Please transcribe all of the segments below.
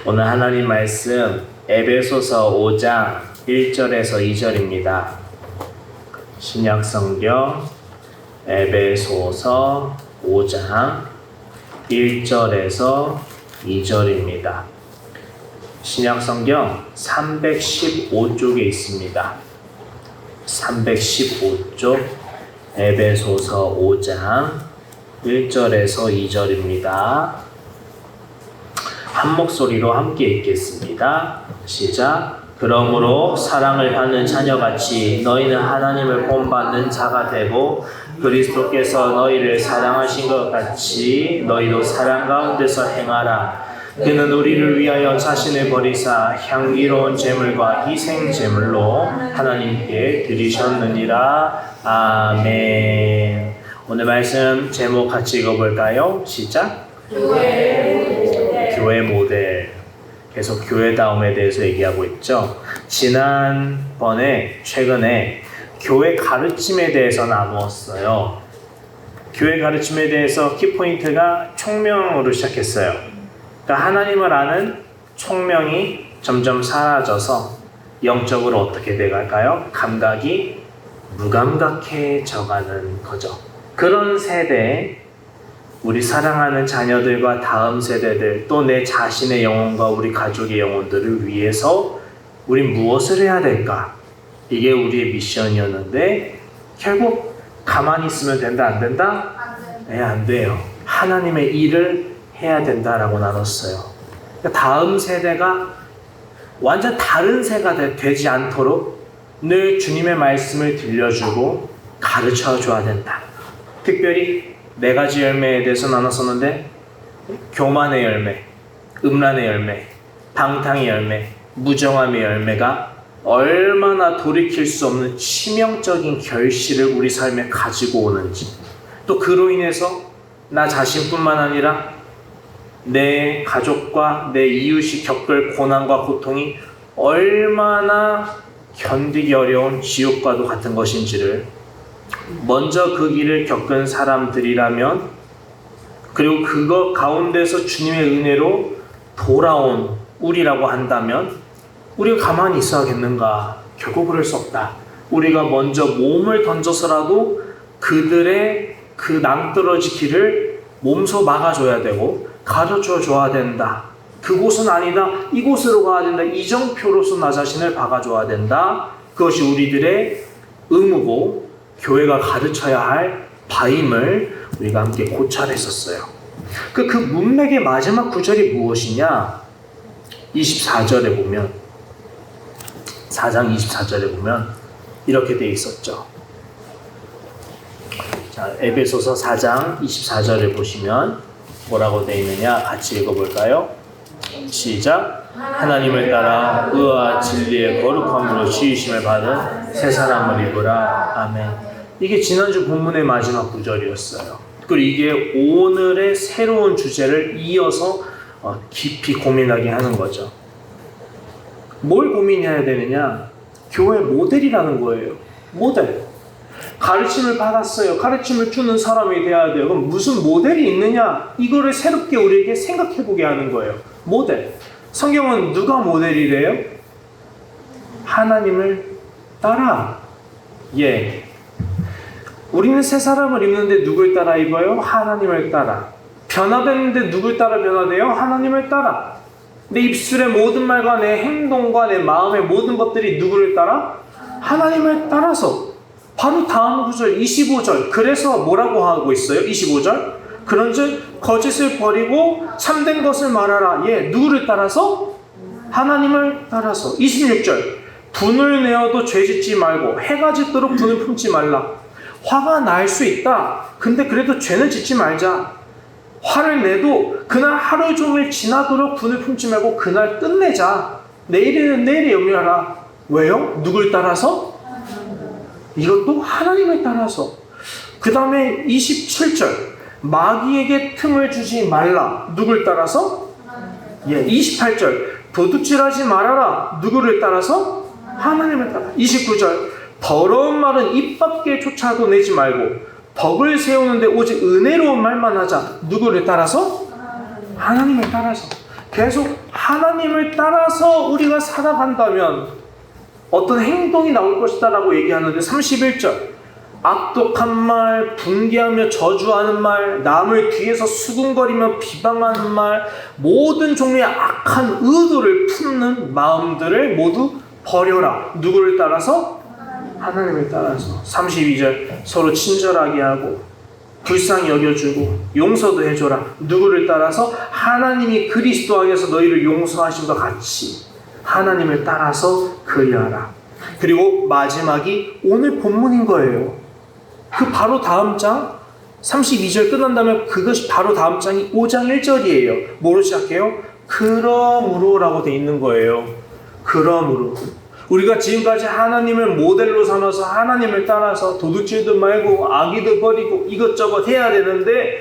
오늘 하나님 말씀 에베소서 5장 1절에서 2절입니다. 신약성경 에베소서 5장 1절에서 2절입니다. 신약성경 315쪽에 있습니다. 315쪽 에베소서 5장 1절에서 2절입니다. 한 목소리로 함께 읽겠습니다. 시작. 그러므로 사랑을 받는 자녀같이 너희는 하나님을 본받는 자가 되고 그리스도께서 너희를 사랑하신 것 같이 너희도 사랑 가운데서 행하라. 그는 우리를 위하여 자신을 버리사 향기로운 제물과 희생 제물로 하나님께 드리셨느니라. 아멘. 오늘 말씀 제목 같이 읽어볼까요? 시작. 교회 모델. 계속 교회다움에 대해서 얘기하고 있죠. 최근에 교회 가르침에 대해서 나누었어요. 교회 가르침에 대해서 키포인트가 총명으로 시작했어요. 그러니까 하나님을 아는 총명이 점점 사라져서 영적으로 어떻게 돼갈까요? 감각이 무감각해져가는 거죠. 그런 세대에 우리 사랑하는 자녀들과 다음 세대들 또 내 자신의 영혼과 우리 가족의 영혼들을 위해서 우린 무엇을 해야 될까? 이게 우리의 미션이었는데 결국 가만히 있으면 된다 안 된다? 네, 안 돼요. 하나님의 일을 해야 된다라고 나눴어요. 그러니까 다음 세대가 완전 다른 세가 되지 않도록 늘 주님의 말씀을 들려주고 가르쳐줘야 된다. 특별히 4가지 열매에 대해서 나눴었는데 교만의 열매, 음란의 열매, 방탕의 열매, 무정함의 열매가 얼마나 돌이킬 수 없는 치명적인 결실을 우리 삶에 가지고 오는지, 또 그로 인해서 나 자신뿐만 아니라 내 가족과 내 이웃이 겪을 고난과 고통이 얼마나 견디기 어려운 지옥과도 같은 것인지를 먼저 그 길을 겪은 사람들이라면, 그리고 그거 가운데서 주님의 은혜로 돌아온 우리라고 한다면 우리가 가만히 있어야겠는가? 결국 그럴 수 없다. 우리가 먼저 몸을 던져서라도 그들의 그 낭떠러지 길을 몸소 막아줘야 되고 가르쳐줘야 된다. 그곳은 아니다. 이곳으로 가야 된다. 이정표로서 나 자신을 박아줘야 된다. 그것이 우리들의 의무고 교회가 가르쳐야 할 바임을 우리가 함께 고찰했었어요. 그 문맥의 마지막 구절이 무엇이냐? 24절에 보면, 4장 24절에 보면 이렇게 되어 있었죠. 자, 에베소서 4장 24절을 보시면 뭐라고 되어 있느냐? 같이 읽어볼까요? 시작. 하나님을 따라 의와 진리의 거룩함으로 지으심을 받은 새 사람을 입으라. 아멘. 이게 지난주 본문의 마지막 구절이었어요. 그리고 이게 오늘의 새로운 주제를 이어서 깊이 고민하게 하는 거죠. 뭘 고민해야 되느냐? 교회 모델이라는 거예요. 모델. 가르침을 받았어요. 가르침을 주는 사람이 돼야 돼요. 그럼 무슨 모델이 있느냐? 이거를 새롭게 우리에게 생각해보게 하는 거예요. 모델. 성경은 누가 모델이래요? 하나님을 따라. 예. 우리는 새 사람을 입는데 누굴 따라 입어요? 하나님을 따라. 변화되는데 누굴 따라 변화돼요? 하나님을 따라. 내 입술의 모든 말과 내 행동과 내 마음의 모든 것들이 누구를 따라? 하나님을 따라서. 바로 다음 구절 25절. 그래서 뭐라고 하고 있어요? 25절. 그런즉 거짓을 버리고 참된 것을 말하라. 예, 누구를 따라서? 하나님을 따라서. 26절. 분을 내어도 죄짓지 말고 해가 짓도록 분을 품지 말라. 화가 날 수 있다. 근데 그래도 죄는 짓지 말자. 화를 내도 그날 하루 종일 지나도록 분을 품지 말고 그날 끝내자. 내일은 내일에 염려하라. 왜요? 누굴 따라서? 이것도 하나님을 따라서. 그 다음에 27절. 마귀에게 틈을 주지 말라. 누굴 따라서? 예, 28절. 도둑질하지 말아라. 누구를 따라서? 하나님을 따라. 29절. 더러운 말은 입 밖에 조차도 내지 말고 덕을 세우는데 오직 은혜로운 말만 하자. 누구를 따라서? 하나님을 따라서. 계속 하나님을 따라서 우리가 살아간다면 어떤 행동이 나올 것이다 라고 얘기하는데 31절 악독한 말, 붕괴하며 저주하는 말, 남을 뒤에서 수군거리며 비방하는 말, 모든 종류의 악한 의도를 품는 마음들을 모두 버려라. 누구를 따라서? 하나님을 따라서. 32절 서로 친절하게 하고 불쌍히 여겨주고 용서도 해줘라. 누구를 따라서? 하나님이 그리스도 안에서 너희를 용서하신 것 같이 하나님을 따라서 그리하라. 그리고 마지막이 오늘 본문인 거예요. 그 바로 다음 장 32절 끝난 다음에 그것이 바로 다음 장이 5장 1절이에요. 뭐로 시작해요? 그러므로 라고 돼 있는 거예요. 그러므로 우리가 지금까지 하나님을 모델로 삼아서 하나님을 따라서 도둑질도 말고 악의도 버리고 이것저것 해야 되는데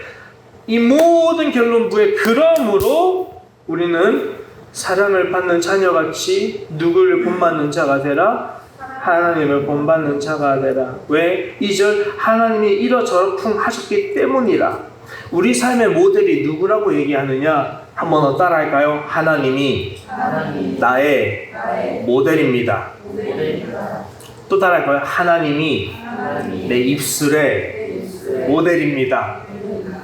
이 모든 결론부에 그러므로 우리는 사랑을 받는 자녀같이 누구를 본받는 자가 되라? 하나님을 본받는 자가 되라. 왜? 2절 하나님이 이러저러쿵 하셨기 때문이라. 우리 삶의 모델이 누구라고 얘기하느냐? 한 번 더 따라할까요? 하나님이 나의 모델입니다. 또 따라할까요? 하나님이 내 입술의 모델입니다.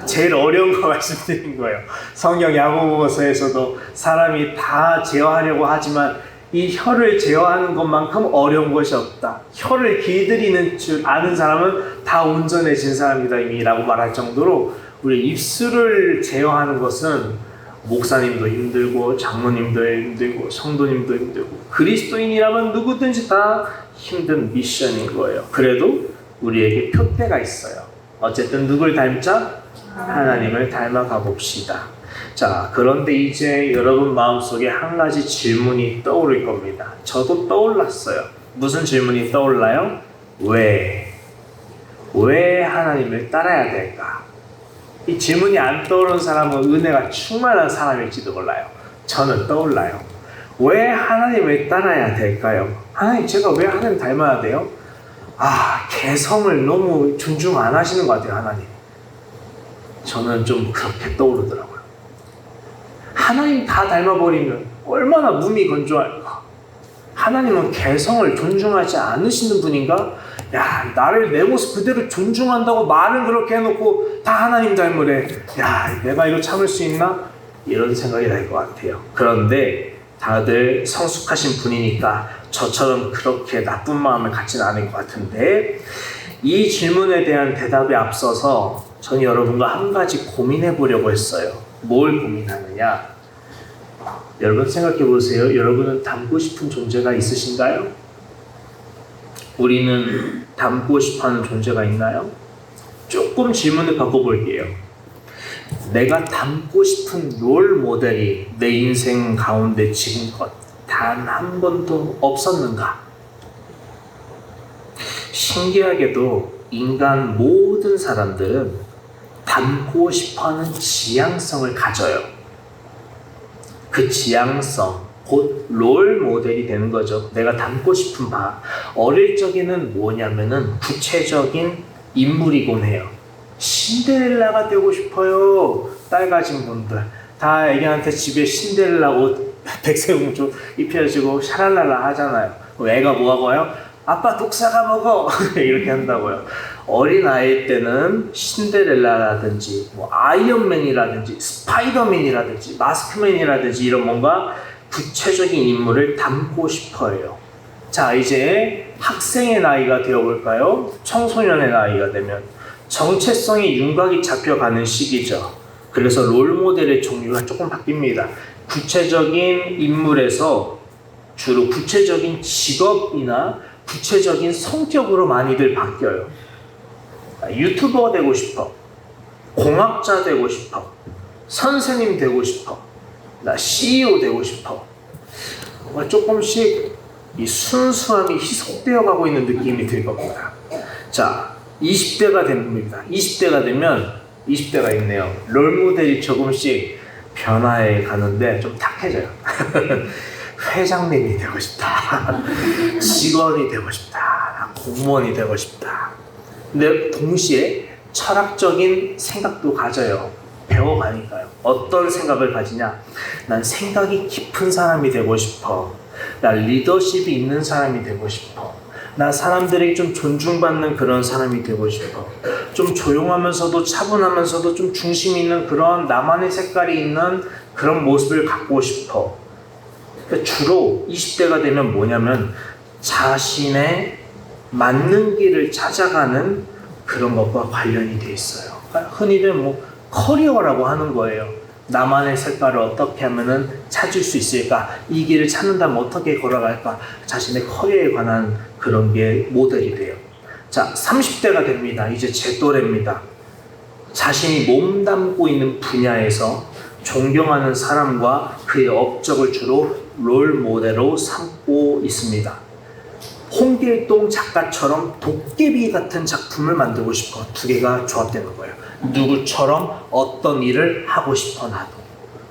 제일 어려운 거 말씀드린 거예요. 성경 야고보서에서도 사람이 다 제어하려고 하지만 이 혀를 제어하는 것만큼 어려운 것이 없다. 혀를 길들이는 줄 아는 사람은 다 온전해진 사람이다 이미 라고 말할 정도로 우리 입술을 제어하는 것은 목사님도 힘들고 장로님도 힘들고 성도님도 힘들고 그리스도인이라면 누구든지 다 힘든 미션인 거예요. 그래도 우리에게 표대가 있어요. 어쨌든 누굴 닮자? 하나님을 닮아가 봅시다. 자, 그런데 이제 여러분 마음속에 한 가지 질문이 떠오를 겁니다. 저도 떠올랐어요. 무슨 질문이 떠올라요? 왜 하나님을 따라야 될까? 이 질문이 안 떠오르는 사람은 은혜가 충만한 사람일지도 몰라요. 저는 떠올라요. 왜 하나님을 따라야 될까요? 하나님, 제가 왜 하나님 닮아야 돼요? 개성을 너무 존중 안 하시는 것 같아요, 하나님. 저는 좀 그렇게 떠오르더라고요. 하나님 다 닮아버리면 얼마나 몸이 건조할까? 하나님은 개성을 존중하지 않으시는 분인가? 야, 나를 내 모습 그대로 존중한다고 말은 그렇게 해놓고 다 하나님 닮으래. 야, 내가 이거 참을 수 있나? 이런 생각이 날 것 같아요. 그런데 다들 성숙하신 분이니까 저처럼 그렇게 나쁜 마음을 갖지는 않을 것 같은데 이 질문에 대한 대답에 앞서서 저는 여러분과 한 가지 고민해 보려고 했어요. 뭘 고민하느냐? 여러분 생각해 보세요. 여러분은 닮고 싶은 존재가 있으신가요? 우리는 닮고 싶어하는 존재가 있나요? 조금 질문을 바꿔볼게요. 내가 닮고 싶은 롤 모델이 내 인생 가운데 지금껏 단 한 번도 없었는가? 신기하게도 인간 모든 사람들은 닮고 싶어하는 지향성을 가져요. 그 지향성, 곧 롤 모델이 되는 거죠. 내가 닮고 싶은 바. 어릴 적에는 뭐냐면은 구체적인 인물이곤 해요. 신데렐라가 되고 싶어요. 딸 가진 분들. 다 애기한테 집에 신데렐라 옷, 백색공주 입혀주고 샤랄랄라 하잖아요. 애가 뭐하고요? 아빠 독사가 먹어! 이렇게 한다고요. 어린아이 때는 신데렐라라든지 아이언맨이라든지 스파이더맨이라든지 마스크맨이라든지 이런 뭔가 구체적인 인물을 닮고 싶어해요. 자, 이제 학생의 나이가 되어볼까요? 청소년의 나이가 되면 정체성이 윤곽이 잡혀가는 시기죠. 그래서 롤모델의 종류가 조금 바뀝니다. 구체적인 인물에서 주로 구체적인 직업이나 구체적인 성격으로 많이들 바뀌어요. 유튜버 되고 싶어, 공학자 되고 싶어, 선생님 되고 싶어, 나 CEO 되고 싶어. 조금씩 이 순수함이 희석되어 가고 있는 느낌이 들 겁니다. 자, 20대가 됩니다. 20대가 되면 20대가 있네요. 롤모델이 조금씩 변화해 가는데 좀 탁해져요. 회장님이 되고 싶다. 직원이 되고 싶다. 공무원이 되고 싶다. 근데 동시에 철학적인 생각도 가져요. 배워가니까요. 어떤 생각을 가지냐? 난 생각이 깊은 사람이 되고 싶어. 나 리더십이 있는 사람이 되고 싶어. 나 사람들에게 좀 존중받는 그런 사람이 되고 싶어. 좀 조용하면서도 차분하면서도 좀 중심 있는 그런 나만의 색깔이 있는 그런 모습을 갖고 싶어. 그러니까 주로 20대가 되면 뭐냐면 자신의 맞는 길을 찾아가는 그런 것과 관련이 돼 있어요. 그러니까 흔히들 커리어라고 하는 거예요. 나만의 색깔을 어떻게 하면은 찾을 수 있을까? 이 길을 찾는다면 어떻게 걸어갈까? 자신의 커리어에 관한 그런 게 모델이 돼요. 자, 30대가 됩니다. 이제 제 또래입니다. 자신이 몸담고 있는 분야에서 존경하는 사람과 그의 업적을 주로 롤 모델로 삼고 있습니다. 홍길동 작가처럼 도깨비 같은 작품을 만들고 싶어. 두 개가 조합되는 거예요. 누구처럼 어떤 일을 하고 싶어 나도.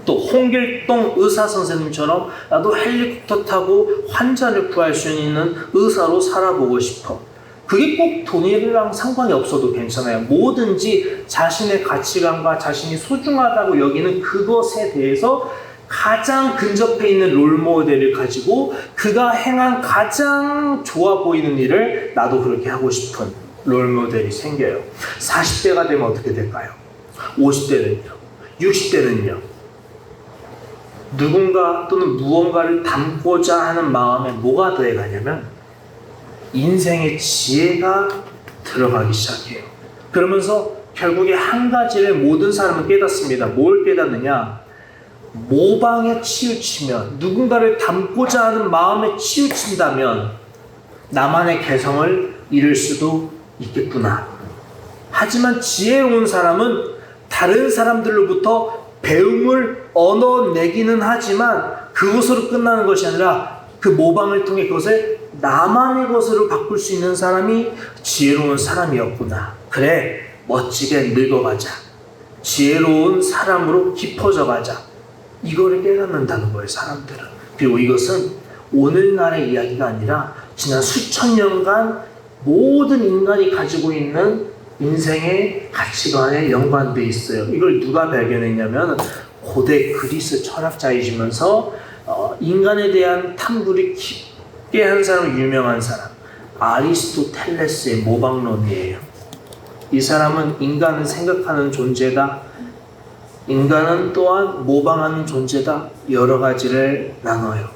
또 홍길동 의사 선생님처럼 나도 헬리콥터 타고 환자를 구할 수 있는 의사로 살아보고 싶어. 그게 꼭 돈이랑 상관이 없어도 괜찮아요. 뭐든지 자신의 가치관과 자신이 소중하다고 여기는 그것에 대해서 가장 근접해 있는 롤모델을 가지고 그가 행한 가장 좋아 보이는 일을 나도 그렇게 하고 싶은 롤모델이 생겨요. 40대가 되면 어떻게 될까요? 50대는요? 60대는요? 누군가 또는 무언가를 담고자 하는 마음에 뭐가 더해가냐면 인생의 지혜가 들어가기 시작해요. 그러면서 결국에 한 가지를 모든 사람은 깨닫습니다. 뭘 깨닫느냐? 모방에 치우치면, 누군가를 닮고자 하는 마음에 치우친다면 나만의 개성을 잃을 수도 있겠구나. 하지만 지혜로운 사람은 다른 사람들로부터 배움을 얻어내기는 하지만 그것으로 끝나는 것이 아니라 그 모방을 통해 그것을 나만의 것으로 바꿀 수 있는 사람이 지혜로운 사람이었구나. 그래, 멋지게 늙어가자. 지혜로운 사람으로 깊어져 가자. 이거를 깨닫는다는 거예요, 사람들은. 그리고 이것은 오늘날의 이야기가 아니라 지난 수천 년간 모든 인간이 가지고 있는 인생의 가치관에 연관되어 있어요. 이걸 누가 발견했냐면 고대 그리스 철학자이시면서 인간에 대한 탐구를 깊게 한 사람, 유명한 사람, 아리스토텔레스의 모방론이에요. 이 사람은 인간은 생각하는 존재다, 인간은 또한 모방하는 존재다, 여러 가지를 나눠요.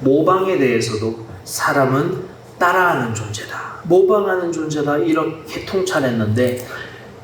모방에 대해서도 사람은 따라하는 존재다, 모방하는 존재다, 이렇게 통찰했는데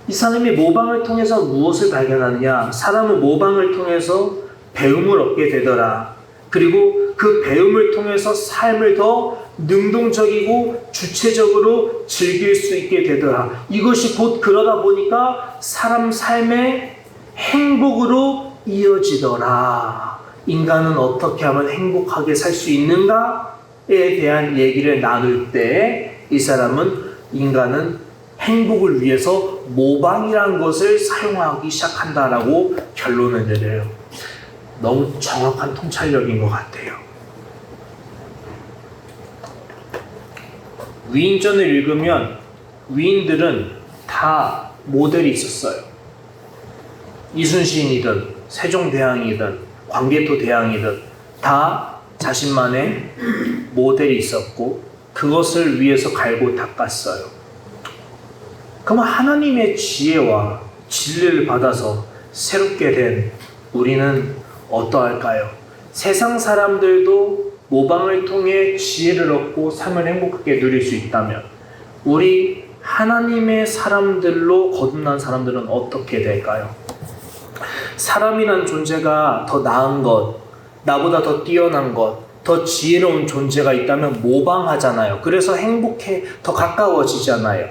이 사람이 모방을 통해서 무엇을 발견하느냐? 사람은 모방을 통해서 배움을 얻게 되더라. 그리고 그 배움을 통해서 삶을 더 능동적이고 주체적으로 즐길 수 있게 되더라. 이것이 곧 그러다 보니까 사람 삶의 행복으로 이어지더라. 인간은 어떻게 하면 행복하게 살 수 있는가에 대한 얘기를 나눌 때 이 사람은 인간은 행복을 위해서 모방이라는 것을 사용하기 시작한다라고 결론을 내려요. 너무 정확한 통찰력인 것 같아요. 위인전을 읽으면 위인들은 다 모델이 있었어요. 이순신이든 세종대왕이든 광개토대왕이든 다 자신만의 모델이 있었고 그것을 위해서 갈고 닦았어요. 그럼 하나님의 지혜와 진리를 받아서 새롭게 된 우리는 어떠할까요? 세상 사람들도 모방을 통해 지혜를 얻고 삶을 행복하게 누릴 수 있다면 우리 하나님의 사람들로 거듭난 사람들은 어떻게 될까요? 사람이란 존재가 더 나은 것, 나보다 더 뛰어난 것, 더 지혜로운 존재가 있다면 모방하잖아요. 그래서 행복해, 더 가까워지잖아요.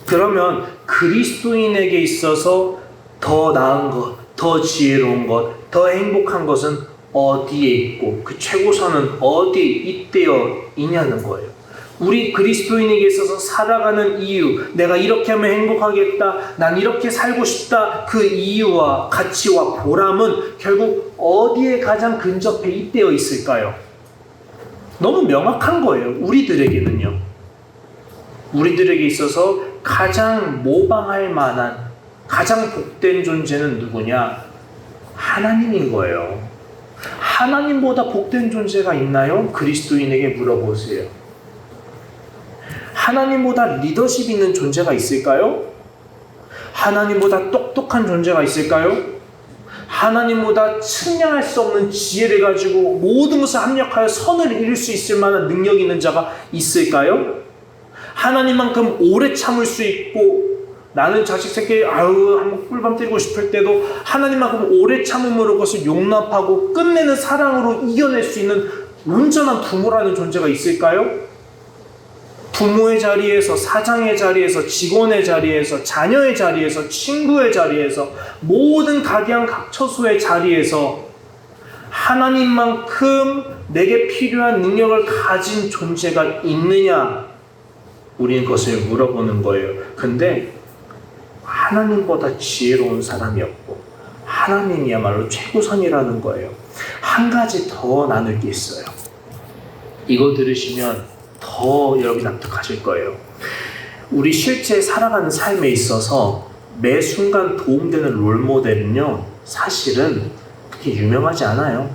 그러면 그리스도인에게 있어서 더 나은 것, 더 지혜로운 것, 더 행복한 것은 어디에 있고 그 최고선은 어디에 잇대어 있냐는 거예요. 우리 그리스도인에게 있어서 살아가는 이유, 내가 이렇게 하면 행복하겠다, 난 이렇게 살고 싶다, 그 이유와 가치와 보람은 결국 어디에 가장 근접해 잇대어 있을까요? 너무 명확한 거예요. 우리들에게는요. 우리들에게 있어서 가장 모방할 만한 가장 복된 존재는 누구냐? 하나님인 거예요. 하나님보다 복된 존재가 있나요? 그리스도인에게 물어보세요. 하나님보다 리더십 있는 존재가 있을까요? 하나님보다 똑똑한 존재가 있을까요? 하나님보다 측량할 수 없는 지혜를 가지고 모든 것을 합력하여 선을 이룰 수 있을 만한 능력 있는 자가 있을까요? 하나님만큼 오래 참을 수 있고, 나는 자식 새끼 한번 꿀밤 때리고 싶을 때도 하나님만큼 오래 참음으로 그것을 용납하고 끝내는 사랑으로 이겨낼 수 있는 온전한 부모라는 존재가 있을까요? 부모의 자리에서, 사장의 자리에서, 직원의 자리에서, 자녀의 자리에서, 친구의 자리에서, 모든 각양각처소의 자리에서 하나님만큼 내게 필요한 능력을 가진 존재가 있느냐? 우리는 그것을 물어보는 거예요. 근데 하나님보다 지혜로운 사람이 없고 하나님이야말로 최고선이라는 거예요. 한 가지 더 나눌 게 있어요. 이거 들으시면 더 여러분이 납득하실 거예요. 우리 실제 살아가는 삶에 있어서 매 순간 도움되는 롤모델은요, 사실은 그렇게 유명하지 않아요.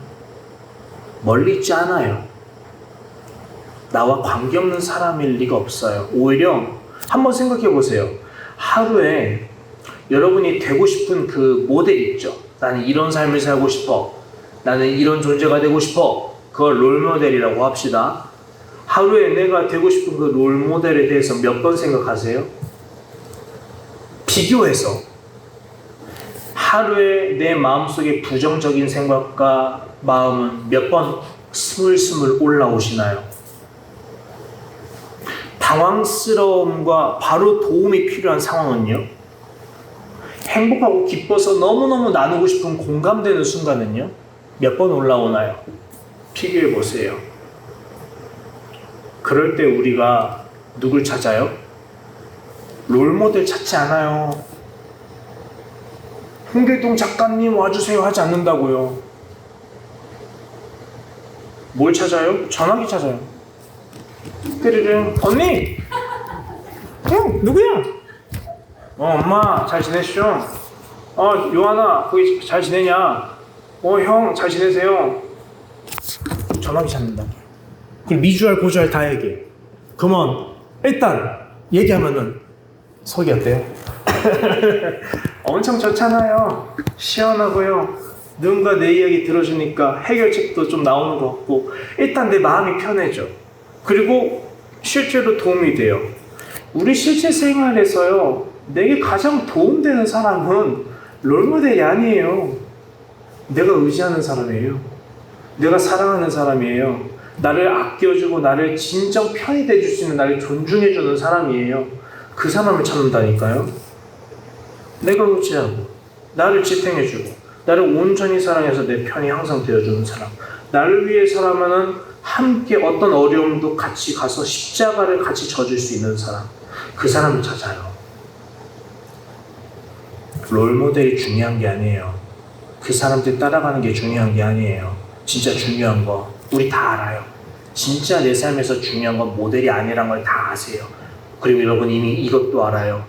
멀리 있지 않아요. 나와 관계없는 사람일 리가 없어요. 오히려 한번 생각해 보세요. 하루에 여러분이 되고 싶은 그 모델 있죠. 나는 이런 삶을 살고 싶어. 나는 이런 존재가 되고 싶어. 그걸 롤모델이라고 합시다. 하루에 내가 되고 싶은 그 롤모델에 대해서 몇 번 생각하세요? 비교해서. 하루에 내 마음속에 부정적인 생각과 마음은 몇 번 스물스물 올라오시나요? 당황스러움과 바로 도움이 필요한 상황은요? 행복하고 기뻐서 너무너무 나누고 싶은 공감되는 순간은요? 몇 번 올라오나요? 비교해 보세요. 그럴 때 우리가 누굴 찾아요? 롤모델 찾지 않아요. 홍길동 작가님 와주세요 하지 않는다고요. 뭘 찾아요? 전화기 찾아요. 띠르릉. 언니! 누구야? 엄마 잘 지내시죠? 요하나 거기 잘 지내냐? 형 잘 지내세요? 전화기 찾는다. 그리고 미주알 고주알 다 얘기해. 그러면 일단 얘기하면은 속이 어때요? 엄청 좋잖아요. 시원하고요. 누군가 내 이야기 들어주니까 해결책도 좀 나오는 것 같고, 일단 내 마음이 편해져. 그리고 실제로 도움이 돼요. 우리 실제 생활에서요, 내게 가장 도움되는 사람은 롤모델이 아니에요. 내가 의지하는 사람이에요. 내가 사랑하는 사람이에요. 나를 아껴주고 나를 진정 편히 대줄 수 있는, 나를 존중해주는 사람이에요. 그 사람을 찾는다니까요. 내가 의지하고 나를 지탱해주고 나를 온전히 사랑해서 내 편이 항상 되어주는 사람, 나를 위해서라면은 함께 어떤 어려움도 같이 가서 십자가를 같이 져줄 수 있는 사람, 그 사람을 찾아요. 롤모델이 중요한 게 아니에요. 그 사람들 따라가는 게 중요한 게 아니에요. 진짜 중요한 거 우리 다 알아요. 진짜 내 삶에서 중요한 건 모델이 아니란 걸 다 아세요. 그리고 여러분 이미 이것도 알아요.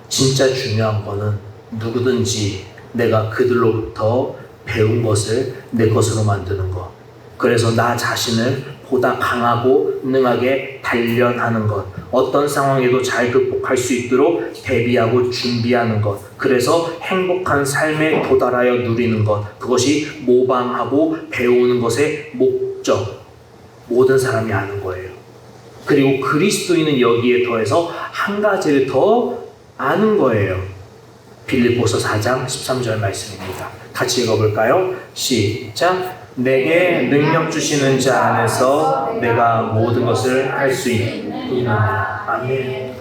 진짜 중요한 거는 누구든지 내가 그들로부터 배운 것을 내 것으로 만드는 것. 그래서 나 자신을 보다 강하고 능하게 단련하는 것. 어떤 상황에도 잘 극복할 수 있도록 대비하고 준비하는 것. 그래서 행복한 삶에 도달하여 누리는 것. 그것이 모방하고 배우는 것의 목적. 모든 사람이 아는 거예요. 그리고 그리스도인은 여기에 더해서 한 가지를 더 아는 거예요. 빌립보서 4장 13절 말씀입니다. 같이 읽어볼까요? 시작. 내게 능력 주시는 자 안에서 내가 모든 것을 할 수 있느니라. 아멘.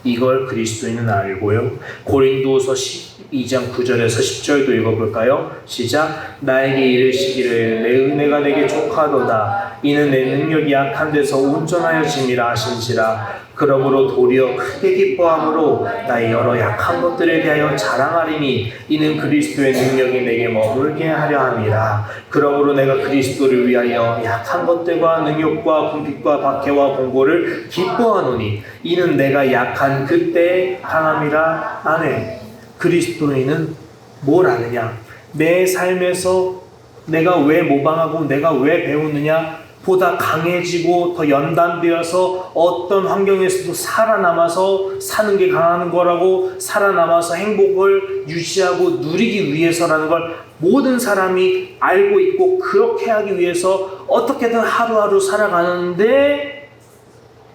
이걸 그리스도인은 알고요. 고린도서 12장 9절에서 10절도 읽어볼까요? 시작. 나에게 이르시기를 내 은혜가 내게 족하도다. 이는 내 능력이 약한 데서 온전하여짐이라 하신지라. 그러므로 도리어 크게 기뻐함으로 나의 여러 약한 것들에 대하여 자랑하리니 이는 그리스도의 능력이 내게 머물게 하려 함이라. 그러므로 내가 그리스도를 위하여 약한 것들과 능욕과 궁핍과 박해와 공고를 기뻐하노니 이는 내가 약한 그때의 강함이라. 아멘. 그리스도인은 뭘 아느냐? 내 삶에서 내가 왜 모방하고 내가 왜 배우느냐? 보다 강해지고 더 연단되어서 어떤 환경에서도 살아남아서 사는 게 강한 거라고, 살아남아서 행복을 유지하고 누리기 위해서라는 걸 모든 사람이 알고 있고, 그렇게 하기 위해서 어떻게든 하루하루 살아가는데,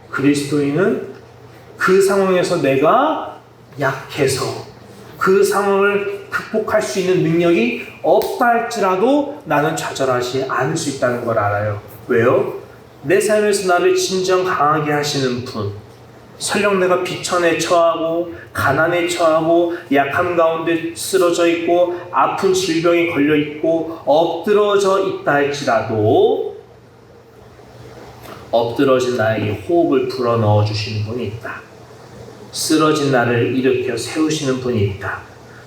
그리스도인은 그 상황에서 내가 약해서 그 상황을 극복할 수 있는 능력이 없다 할지라도 나는 좌절하지 않을 수 있다는 걸 알아요. 왜요? 내 삶에서 나를 진정 강하게 하시는 분, 설령 내가 비천에 처하고 가난에 처하고 약함 가운데 쓰러져 있고 아픈 질병에 걸려 있고 엎드러져 있다 할지라도 엎드러진 나에게 호흡을 불어넣어 주시는 분이 있다. 쓰러진 나를 일으켜 세우시는 분이 있다.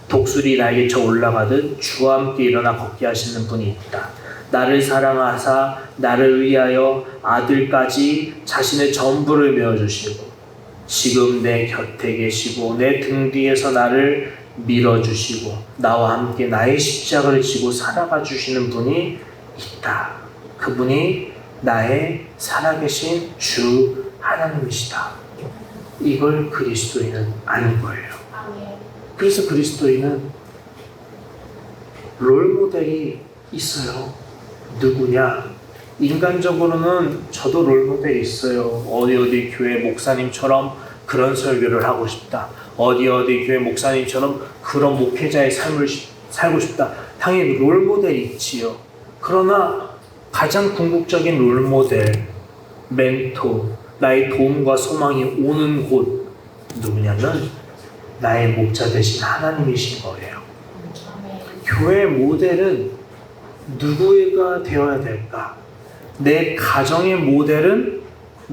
독수리 나에게 올라가듯 주와 함께 일어나 걷게 하시는 분이 있다. 나를 사랑하사 나를 위하여 아들까지 자신의 전부를 메어주시고 지금 내 곁에 계시고 내 등 뒤에서 나를 밀어주시고 나와 함께 나의 십자가를 지고 살아가 주시는 분이 있다. 그분이 나의 살아계신 주 하나님이시다. 이걸 그리스도인은 아는 거예요. 그래서 그리스도인은 롤모델이 있어요. 누구냐? 인간적으로는 저도 롤모델이 있어요. 어디 교회 목사님처럼 그런 설교를 하고 싶다. 어디 교회 목사님처럼 그런 목회자의 삶을 살고 싶다. 당연히 롤모델이 있지요. 그러나 가장 궁극적인 롤모델, 멘토, 나의 도움과 소망이 오는 곳 누구냐면 나의 목자 되신 하나님이신 거예요. 교회의 모델은 누구가 되어야 될까? 내 가정의 모델은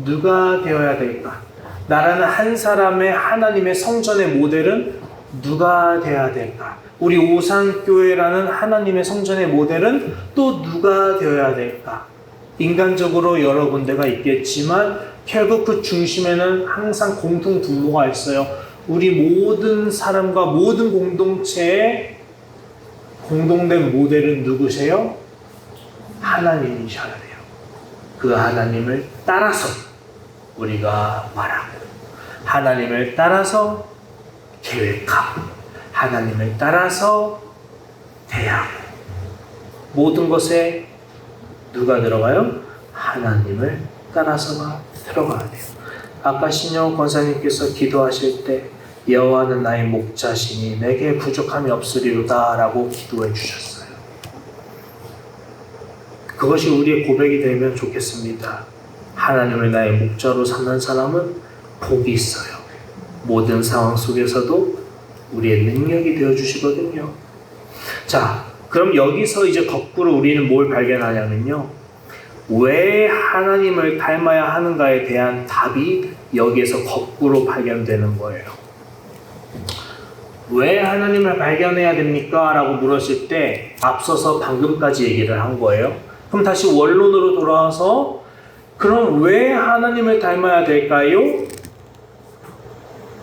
누가 되어야 될까? 나라는 한 사람의 하나님의 성전의 모델은 누가 되어야 될까? 우리 오산교회라는 하나님의 성전의 모델은 또 누가 되어야 될까? 인간적으로 여러 군데가 있겠지만 결국 그 중심에는 항상 공통 분모가 있어요. 우리 모든 사람과 모든 공동체의 공동된 모델은 누구세요? 하나님이셔야 돼요. 그 하나님을 따라서 우리가 말하고, 하나님을 따라서 계획하고, 하나님을 따라서 대하고, 모든 것에 누가 들어가요? 하나님을 따라서가 들어가야 돼요. 아까 신영 권사님께서 기도하실 때 여호와는 나의 목자시니 내게 부족함이 없으리로다 라고 기도해 주셨어요. 그것이 우리의 고백이 되면 좋겠습니다. 하나님을 나의 목자로 삼는 사람은 복이 있어요. 모든 상황 속에서도 우리의 능력이 되어 주시거든요. 자, 그럼 여기서 이제 거꾸로 우리는 뭘 발견하냐면요, 왜 하나님을 닮아야 하는가에 대한 답이 여기에서 거꾸로 발견되는 거예요. 왜 하나님을 발견해야 됩니까? 라고 물었을 때 앞서서 방금까지 얘기를 한 거예요. 그럼 다시 원론으로 돌아와서 그럼 왜 하나님을 닮아야 될까요?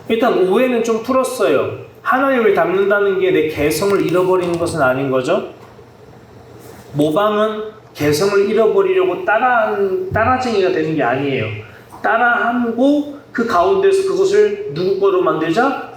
일단 오해는 좀 풀었어요. 하나님을 닮는다는 게 내 개성을 잃어버리는 것은 아닌 거죠. 모방은 개성을 잃어버리려고 따라쟁이가 되는 게 아니에요. 따라하고 그 가운데서 그것을 누구 거로 만들자?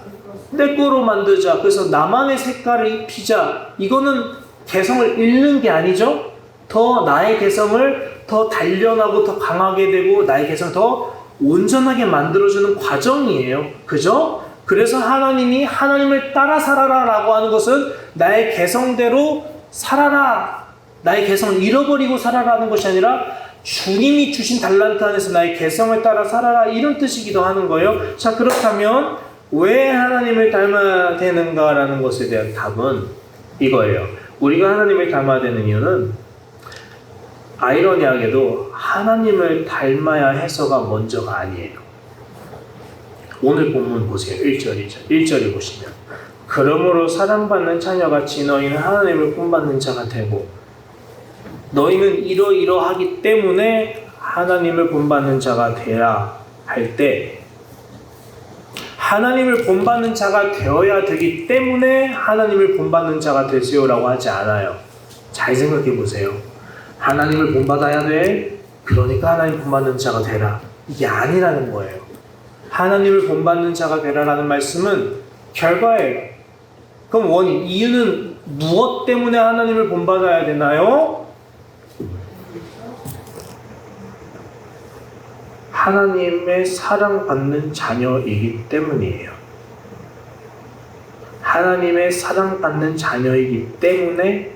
내 거로 만들자. 그래서 나만의 색깔을 입히자. 이거는 개성을 잃는 게 아니죠. 더 나의 개성을 더 단련하고 더 강하게 되고 나의 개성을 더 온전하게 만들어주는 과정이에요. 그죠? 그래서 하나님이 하나님을 따라 살아라 라고 하는 것은 나의 개성대로 살아라, 나의 개성을 잃어버리고 살아라는 것이 아니라 주님이 주신 달란트 안에서 나의 개성을 따라 살아라, 이런 뜻이기도 하는 거예요. 자, 그렇다면 왜 하나님을 닮아야 되는가라는 것에 대한 답은 이거예요. 우리가 하나님을 닮아야 되는 이유는 아이러니하게도 하나님을 닮아야 해서가 먼저가 아니에요. 오늘 본문 보세요. 1절이죠. 1절을 보시면 그러므로 사랑받는 자녀같이 너희는 하나님을 본받는 자가 되고, 너희는 이러이러하기 때문에 하나님을 본받는 자가 되라 할 때, 하나님을 본받는 자가 되어야 되기 때문에 하나님을 본받는 자가 되세요라고 하지 않아요. 잘 생각해 보세요. 하나님을 본받아야 돼. 그러니까 하나님 본받는 자가 되라. 이게 아니라는 거예요. 하나님을 본받는 자가 되라라는 말씀은 결과예요. 그럼 원인, 이유는 무엇 때문에 하나님을 본받아야 되나요? 하나님의 사랑받는 자녀이기 때문이에요. 하나님의 사랑받는 자녀이기 때문에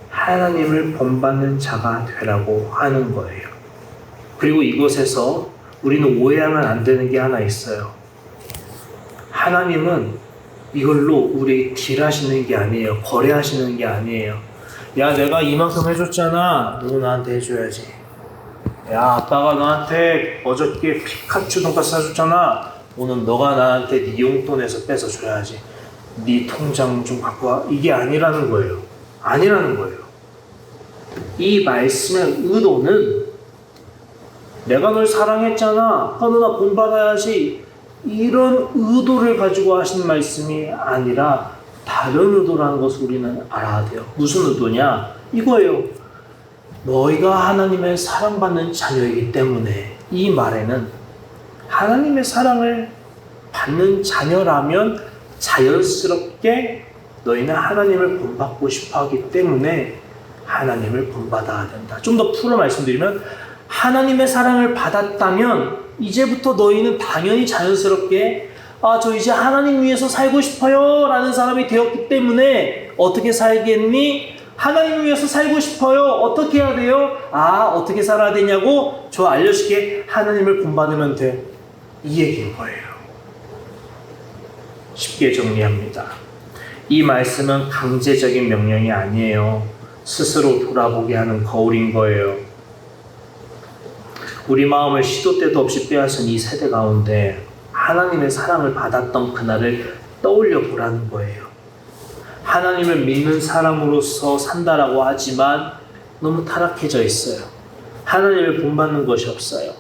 하나님을 본받는 자가 되라고 하는 거예요. 그리고 이곳에서 우리는 오해하면 안 되는 게 하나 있어요. 하나님은 이걸로 우리 딜하시는 게 아니에요. 거래하시는 게 아니에요. 야, 내가 이만큼 해줬잖아. 너 나한테 해줘야지. 야, 아빠가 너한테 어저께 피카츄 돈까스 사줬잖아. 오늘 너가 나한테 네 용돈에서 뺏어줘야지. 네 통장 좀 갖고 와. 이게 아니라는 거예요. 아니라는 거예요. 이 말씀의 의도는 내가 널 사랑했잖아. 너 나 본받아야지. 이런 의도를 가지고 하신 말씀이 아니라 다른 의도라는 것을 우리는 알아야 돼요. 무슨 의도냐? 이거예요. 너희가 하나님의 사랑받는 자녀이기 때문에 이 말에는 하나님의 사랑을 받는 자녀라면 자연스럽게 너희는 하나님을 본받고 싶어 하기 때문에 하나님을 본받아야 된다. 좀 더 풀어 말씀드리면 하나님의 사랑을 받았다면 이제부터 너희는 당연히 자연스럽게 저 이제 하나님 위해서 살고 싶어요 라는 사람이 되었기 때문에 어떻게 살겠니? 하나님 위해서 살고 싶어요. 어떻게 해야 돼요? 어떻게 살아야 되냐고? 저 알려줄게. 하나님을 본받으면 돼. 이 얘기인 거예요. 쉽게 정리합니다. 이 말씀은 강제적인 명령이 아니에요. 스스로 돌아보게 하는 거울인 거예요. 우리 마음을 시도 때도 없이 빼앗은 이 세대 가운데 하나님의 사랑을 받았던 그날을 떠올려 보라는 거예요. 하나님을 믿는 사람으로서 산다라고 하지만 너무 타락해져 있어요. 하나님을 본받는 것이 없어요.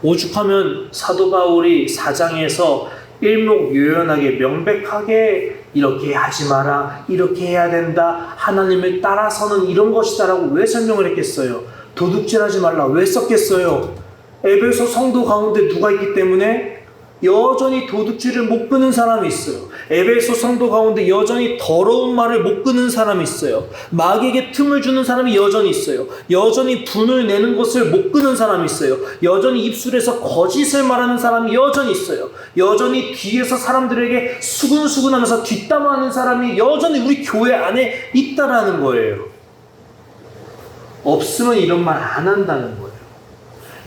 오죽하면 사도 바울이 4장에서 일목요연하게 명백하게 이렇게 하지 마라, 이렇게 해야 된다, 하나님을 따라서는 이런 것이다 라고 왜 설명을 했겠어요? 도둑질하지 말라 왜 썼겠어요? 에베소 성도 가운데 누가 있기 때문에 여전히 도둑질을 못 끊는 사람이 있어요. 에베소 성도 가운데 여전히 더러운 말을 못 끊는 사람이 있어요. 마귀에게 틈을 주는 사람이 여전히 있어요. 여전히 분을 내는 것을 못 끊는 사람이 있어요. 여전히 입술에서 거짓을 말하는 사람이 여전히 있어요. 여전히 뒤에서 사람들에게 수근수근하면서 뒷담화하는 사람이 여전히 우리 교회 안에 있다라는 거예요. 없으면 이런 말 안 한다는 거예요.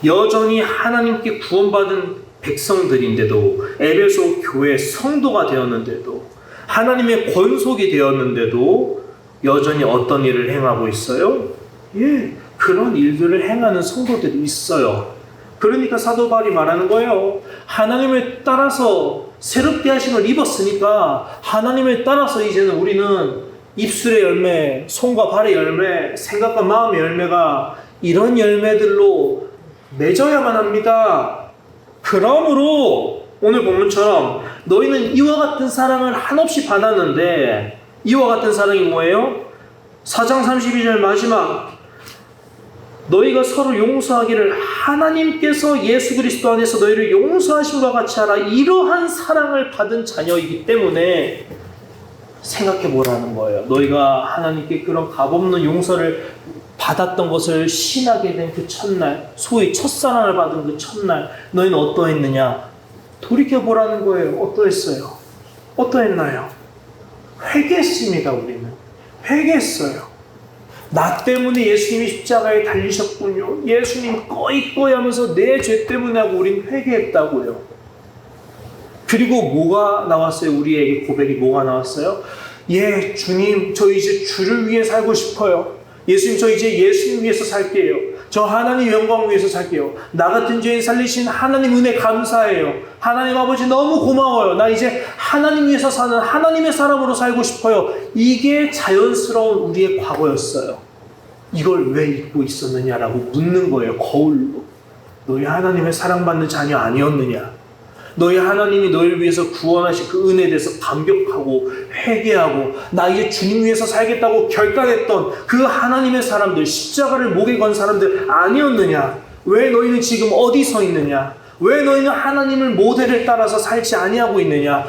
여전히 하나님께 구원받은 백성들인데도, 에베소 교회 성도가 되었는데도, 하나님의 권속이 되었는데도 여전히 어떤 일을 행하고 있어요? 그런 일들을 행하는 성도들이 있어요. 그러니까 사도 바울이 말하는 거예요. 하나님을 따라서 새롭게 하심을 입었으니까 하나님을 따라서 이제는 우리는 입술의 열매, 손과 발의 열매, 생각과 마음의 열매가 이런 열매들로 맺어야만 합니다. 그러므로 오늘 본문처럼 너희는 이와 같은 사랑을 한없이 받았는데, 이와 같은 사랑이 뭐예요? 4장 32절 마지막, 너희가 서로 용서하기를 하나님께서 예수 그리스도 안에서 너희를 용서하심과 같이 하라. 이러한 사랑을 받은 자녀이기 때문에 생각해 보라는 거예요. 너희가 하나님께 그런 값없는 용서를 받았던 것을 신하게 된 그 첫날, 소위 첫사랑을 받은 그 첫날, 너희는 어떠했느냐? 돌이켜 보라는 거예요. 어떠했어요? 어떠했나요? 회개했습니다. 우리는 회개했어요. 나 때문에 예수님이 십자가에 달리셨군요. 예수님 꺼이 하면서 내 죄 때문에 하고 우린 회개했다고요. 그리고 뭐가 나왔어요? 우리에게 고백이 뭐가 나왔어요? 주님, 저 이제 주를 위해 살고 싶어요. 예수님, 저 이제 예수님 위해서 살게요. 저 하나님 영광 위해서 살게요. 나 같은 죄인 살리신 하나님 은혜 감사해요. 하나님 아버지 너무 고마워요. 나 이제 하나님 위해서 사는 하나님의 사람으로 살고 싶어요. 이게 자연스러운 우리의 과거였어요. 이걸 왜 잊고 있었느냐라고 묻는 거예요. 거울로. 너희 하나님의 사랑받는 자녀 아니었느냐? 너희 하나님이 너희를 위해서 구원하신 그 은혜에 대해서 감격하고 회개하고 나 이제 주님 위해서 살겠다고 결단했던 그 하나님의 사람들, 십자가를 목에 건 사람들 아니었느냐? 왜 너희는 지금 어디 서 있느냐? 왜 너희는 하나님을 모델을 따라서 살지 아니하고 있느냐?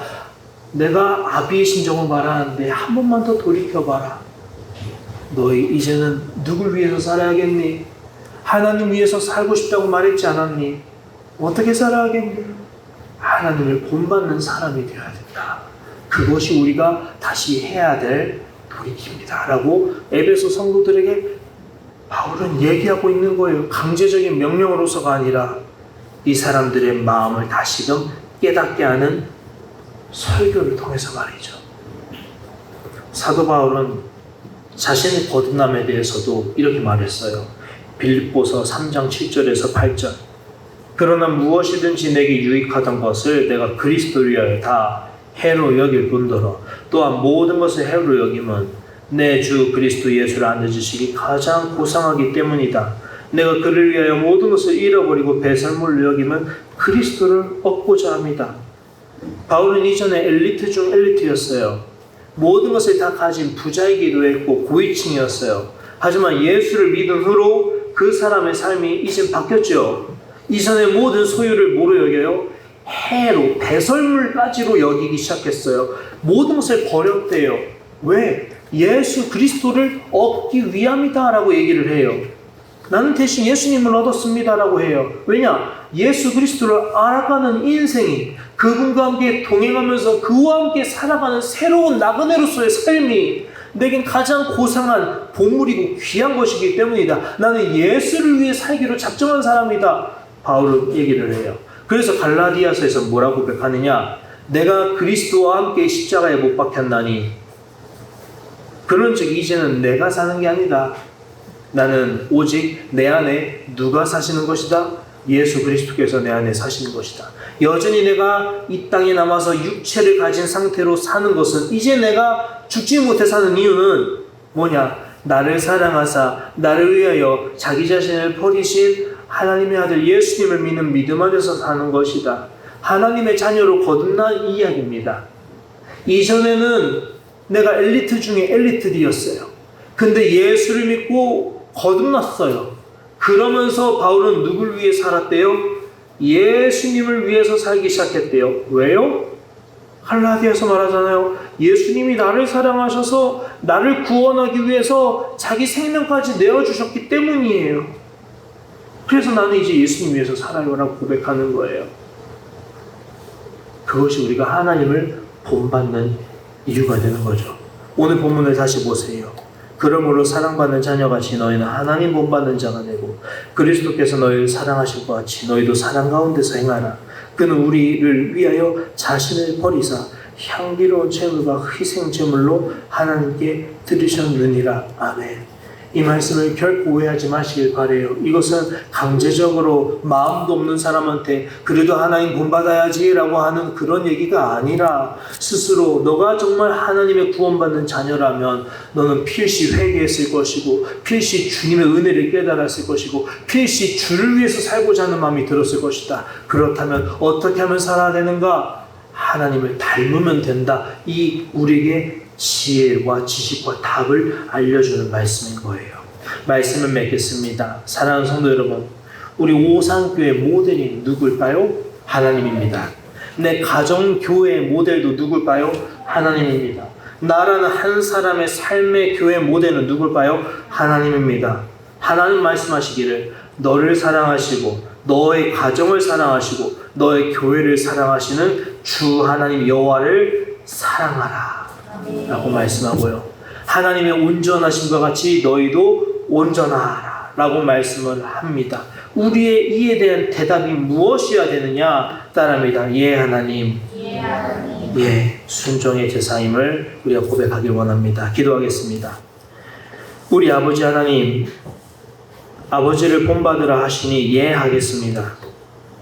내가 아비의 심정을 말하는데 한 번만 더 돌이켜봐라. 너희 이제는 누굴 위해서 살아야겠니? 하나님 위해서 살고 싶다고 말했지 않았니? 어떻게 살아야겠니? 하나님을 본받는 사람이 되어야 된다. 그것이 우리가 다시 해야 될 돌이킵니다. 라고 에베소 성도들에게 바울은 얘기하고 있는 거예요. 강제적인 명령으로서가 아니라 이 사람들의 마음을 다시금 깨닫게 하는 설교를 통해서 말이죠. 사도 바울은 자신의 거듭남에 대해서도 이렇게 말했어요. 빌립보서 3장 7절에서 8절. 그러나 무엇이든지 내게 유익하던 것을 내가 그리스도를 위하여 다 해로 여길 뿐더러 또한 모든 것을 해로 여김은 내 주 그리스도 예수를 앉으시기 가장 고상하기 때문이다. 내가 그를 위하여 모든 것을 잃어버리고 배설물로 여김은 그리스도를 얻고자 합니다. 바울은 이전에 엘리트 중 엘리트였어요. 모든 것을 다 가진 부자이기도 했고 고위층이었어요. 하지만 예수를 믿은 후로 그 사람의 삶이 이젠 바뀌었죠. 이전에 모든 소유를 뭐로 여겨요? 해로, 배설물까지로 여기기 시작했어요. 모든 것을 버렸대요. 왜? 예수 그리스도를 얻기 위함이다 라고 얘기를 해요. 나는 대신 예수님을 얻었습니다 라고 해요. 왜냐? 예수 그리스도를 알아가는 인생이 그분과 함께 동행하면서 그와 함께 살아가는 새로운 나그네로서의 삶이 내겐 가장 고상한 보물이고 귀한 것이기 때문이다. 나는 예수를 위해 살기로 작정한 사람이다. 바울은 얘기를 해요. 그래서 갈라디아서에서 뭐라고 고백하느냐? 내가 그리스도와 함께 십자가에 못 박혔나니 그런즉 이제는 내가 사는 게 아니다. 나는 오직 내 안에 누가 사시는 것이다? 예수 그리스도께서 내 안에 사시는 것이다. 여전히 내가 이 땅에 남아서 육체를 가진 상태로 사는 것은 이제 내가 죽지 못해 사는 이유는 뭐냐? 나를 사랑하사 나를 위하여 자기 자신을 버리신 하나님의 아들 예수님을 믿는 믿음 안에서 사는 것이다. 하나님의 자녀로 거듭난 이야기입니다. 이전에는 내가 엘리트 중에 엘리트들이었어요. 근데 예수를 믿고 거듭났어요. 그러면서 바울은 누굴 위해 살았대요? 예수님을 위해서 살기 시작했대요. 왜요? 갈라디아서 말하잖아요. 예수님이 나를 사랑하셔서 나를 구원하기 위해서 자기 생명까지 내어주셨기 때문이에요. 그래서 나는 이제 예수님 위해서 살아요 라고 고백하는 거예요. 그것이 우리가 하나님을 본받는 이유가 되는 거죠. 오늘 본문을 다시 보세요. 그러므로 사랑받는 자녀같이 너희는 하나님 본받는 자가 되고 그리스도께서 너희를 사랑하실 것 같이 너희도 사랑 가운데서 행하라. 그는 우리를 위하여 자신을 버리사 향기로운 제물과 희생 제물로 하나님께 드리셨느니라. 아멘. 이 말씀을 결코 오해하지 마시길 바라요. 이것은 강제적으로 마음도 없는 사람한테 그래도 하나님 본받아야지 라고 하는 그런 얘기가 아니라 스스로 너가 정말 하나님의 구원받는 자녀라면 너는 필시 회개했을 것이고 필시 주님의 은혜를 깨달았을 것이고 필시 주를 위해서 살고자 하는 마음이 들었을 것이다. 그렇다면 어떻게 하면 살아야 되는가? 하나님을 닮으면 된다. 이 우리에게 지혜와 지식과 답을 알려주는 말씀인 거예요. 말씀을 맺겠습니다. 사랑하는 성도 여러분, 우리 오산교회 모델이 누굴까요? 하나님입니다. 내 가정교회의 모델도 누굴까요? 하나님입니다. 나라는 한 사람의 삶의 교회 모델은 누굴까요? 하나님입니다. 하나님 말씀하시기를 너를 사랑하시고 너의 가정을 사랑하시고 너의 교회를 사랑하시는 주 하나님 여호와를 사랑하라 라고 말씀하고요. 하나님의 온전하심과 같이 너희도 온전하라 라고 말씀을 합니다. 우리의 이에 대한 대답이 무엇이어야 되느냐? 따라합니다. 예 하나님. 예 하나님. 예, 순종의 제사임을 우리가 고백하길 원합니다. 기도하겠습니다. 우리 아버지 하나님, 아버지를 본받으라 하시니 예 하겠습니다.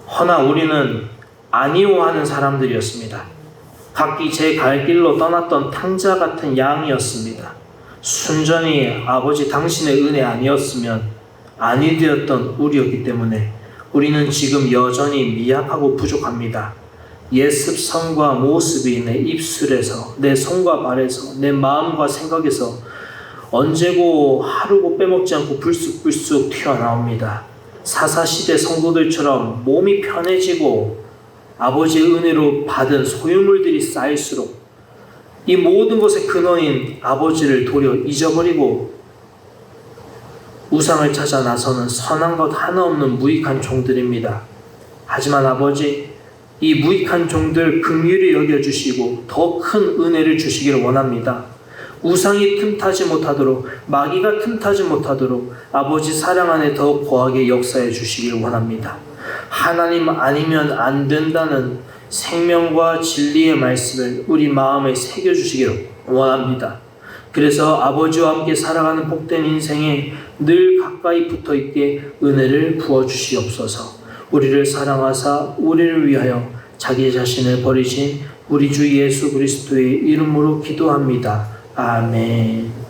허나 우리는 아니오 하는 사람들이었습니다. 각기 제 갈 길로 떠났던 탕자 같은 양이었습니다. 순전히 아버지 당신의 은혜 아니었으면 아니 되었던 우리였기 때문에 우리는 지금 여전히 미약하고 부족합니다. 옛 습성과 모습이 내 입술에서, 내 손과 발에서, 내 마음과 생각에서 언제고 하루고 빼먹지 않고 불쑥불쑥 튀어나옵니다. 사사시대 성도들처럼 몸이 편해지고 아버지의 은혜로 받은 소유물들이 쌓일수록 이 모든 것의 근원인 아버지를 도리어 잊어버리고 우상을 찾아 나서는 선한 것 하나 없는 무익한 종들입니다. 하지만 아버지, 이 무익한 종들 긍휼히 여겨주시고 더 큰 은혜를 주시기를 원합니다. 우상이 틈타지 못하도록, 마귀가 틈타지 못하도록 아버지 사랑 안에 더 거하게 역사해 주시길 원합니다. 하나님 아니면 안 된다는 생명과 진리의 말씀을 우리 마음에 새겨주시기를 원합니다. 그래서 아버지와 함께 살아가는 복된 인생에 늘 가까이 붙어있게 은혜를 부어주시옵소서. 우리를 사랑하사 우리를 위하여 자기 자신을 버리신 우리 주 예수 그리스도의 이름으로 기도합니다. 아멘.